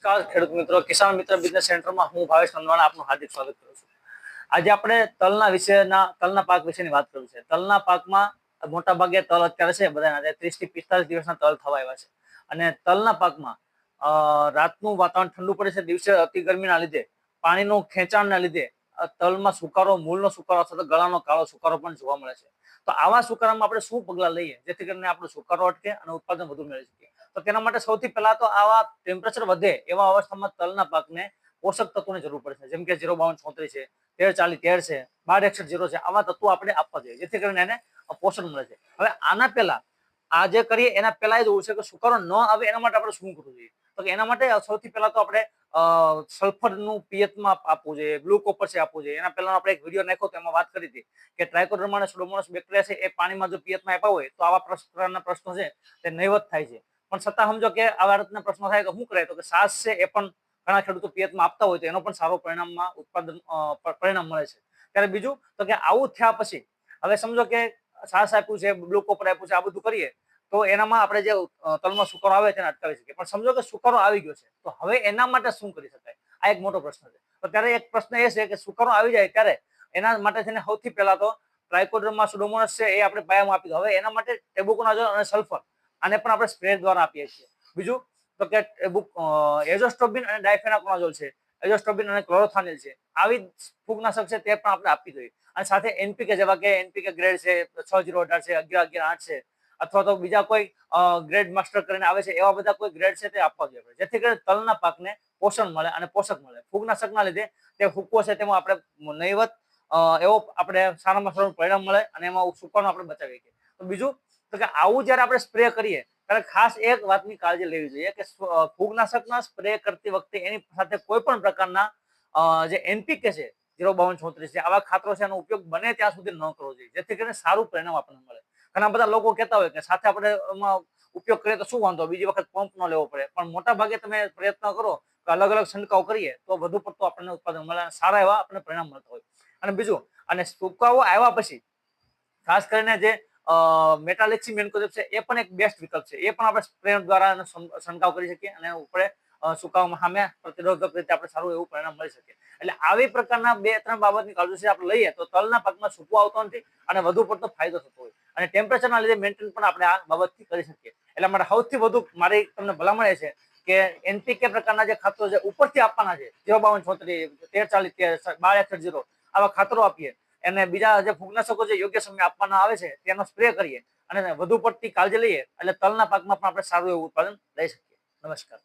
નમસ્કાર ખેડૂત મિત્રો, કિસાન મિત્ર બિઝનેસ સેન્ટરમાં હું ભાવેશ નંદવાણા આપનું હાર્દિક સ્વાગત કરું છું। આજે આપણે તલના પાક વિશેની વાત કરવી છે। તલના પાકમાં મોટા ભાગે તલ અત્યારે છે બધાના 30 થી 45 દિવસના તલ થવા આવ્યા છે અને તલના પાકમાં રાતનું વાતાવરણ ઠંડુ પડે છે, દિવસે અતિ ગરમીના લીધે, પાણીનું ખેંચાણના લીધે તલમાં સુકારો, મૂળનો સુકારો અથવા તો ગળાનો કાળો સુકારો પણ જોવા મળે છે। તો આવા સુકારામાં આપણે શું પગલાં લઈએ જેથી કરીને આપણો સુકારો અટકે અને ઉત્પાદન વધુ મેળવી શકીએ? તો તેના માટે સૌથી પહેલા તો આવા ટેમ્પરેચર વધે એવા અવસ્થામાં તલના પાકને પોષક તત્વોની જરૂર પડે છે, જેમ કે 052 છે, 1340 છે, 1261 છે। આવા તત્વો આપણે આપવા જોઈએ જેથી કરીને એને પોષણ મળે છે। હવે આના પહેલા આ જે કરીએ એના પહેલા એ જોવું છે કે સુકારો ન આવે એના માટે આપણે શું કરવું જોઈએ? તો એના માટે સૌથી પહેલા તો આપણે સલ્ફરનું પિયતમાં આપવું જોઈએ, બ્લુ કોપર છે આપવું જોઈએ। એના પહેલા આપણે એક વિડીયો નાખ્યો તો એમાં વાત કરી હતી કે ટ્રાઇકોડર્મા અને સુડોમોનાસ બેક્ટેરિયા છે એ પાણીમાં જો પિયતમાં આપ્યા હોય તો આવા પ્રકારના પ્રશ્નો છે તે નહીવત થાય છે। પણ છતાં સમજો કે આવા રીતના પ્રશ્નો થાય તો શું કરે? તો કે સાસ છે એ પણ ઘણા ખેડૂતો પિયતમાં આપતા હોય તો એનો પણ સારો પરિણામ મળે છે। ત્યારે બીજું તો કે આવું થયા પછી હવે સમજો કે સાસ આપ્યું છે, બ્લુ કોપર આપ્યું છે, આ બધું કરીએ તો એનામાં આપણે જે તલમાં સુકારો આવે તેને અટકાવી શકીએ। પણ સમજો કે સુકારો આવી ગયો છે તો હવે એના માટે શું કરી શકાય? આ એક મોટો પ્રશ્ન છે। તો ત્યારે એક પ્રશ્ન એ છે કે સુકારો આવી જાય ત્યારે એના માટે છે ને સૌથી પહેલા તો ટ્રાઇકોડર્મા સુડોમોનાસ છે એ આપણે પાયામાં આપી દો। હવે એના માટે ટેબુકોનાઝોલ અને સલ્ફર આને પણ આપણે સ્પ્રે દ્વારા આપીએ છીએ। બીજું તો કે એઝોસ્ટ્રોબિન અને ડાયફેનાકોનાઝોલ છે, એઝોસ્ટ્રોબિન અને ક્લોરોથાનિલ છે, આવી ફૂગનાશક છે તે પણ આપણે આપી જોઈએ। અને સાથે એનપીકે જેવા કે એનપીકે ગ્રેડ છે 6018 છે, 1111 છે, અથવા તો બીજા કોઈ ગ્રેડ માસ્ટર કરીને આવે છે એવા બધા કોઈ ગ્રેડ છે તે આપવા જોઈએ જેથી કરીને તલના પાકને પોષણ મળે અને પોષક મળે। ફૂગનાશકના લીધે તે હુક્કો છે તેમાં આપણે નહીવત એવો આપણે સારામાં સારું પરિણામ મળે અને એમાં સુકારો આપણે બચાવી શકીએ। તો બીજું તો કે આવું જ્યારે આપણે સ્પ્રે કરીએ ત્યારે ખાસ એક વાતની કાળજી લેવી જોઈએ કે ફૂગનાશકના સ્પ્રે કરતી વખતે એની સાથે કોઈ પણ પ્રકારના જે એનપીકે છે 05234 છે આવા ખાતરો છે એનો ઉપયોગ બને ત્યાં સુધી ન કરવો જોઈએ જેથી કરીને સારું પરિણામ આપણને મળે। ઘણા બધા લોકો કહેતા હોય કે સાથે આપણે એમાં ઉપયોગ કરીએ તો શું વાંધો, બીજી વખત પંપ ન લેવો પડે, પણ મોટા ભાગે તમે પ્રયત્ન કરો કે અલગ અલગ છંટકાવ કરીએ તો વધુ પડતો આપણને ઉત્પાદન મળે અને સારા એવા આપણને પરિણામ મળતા હોય। અને બીજું, અને સુકાવો આવ્યા પછી ખાસ કરીને જે મેટાલેક્સી મેન્કોઝેબ છે એ પણ એક બેસ્ટ વિકલ્પ છે। એ પણ આપણે સ્પ્રે દ્વારા છંટકાવ કરી શકીએ અને ઉપર સુકાવામાં સામે પ્રતિરોધક રીતે આપણે સારું એવું પરિણામ મળી શકે। એટલે આવી પ્રકારના 2-3 બાબતની કાળજી આપણે લઈએ તો તલના પાકમાં સૂકવો આવતો નથી અને વધુ પડતો ફાયદો થતો હોય અને ટેમ્પરેચરના લીધે મેન્ટેન પણ આપણે આ બાબતથી કરી શકીએ। એટલે માટે સૌથી વધુ મારી તમને ભલામણ એ છે કે એનપીકે પ્રકારના જે ખાતરો છે ઉપરથી આપવાના છે 05234, 1340, 1261 આવા ખાતરો આપીએ અને બીજા જે ફૂગનાશકો જે યોગ્ય સમય આપવાના આવે છે તેનો સ્પ્રે કરીએ અને વધુ પડતી કાળજી લઈએ એટલે તલના પાકમાં પણ આપણે સારું એવું ઉત્પાદન લઈ શકીએ। નમસ્કાર।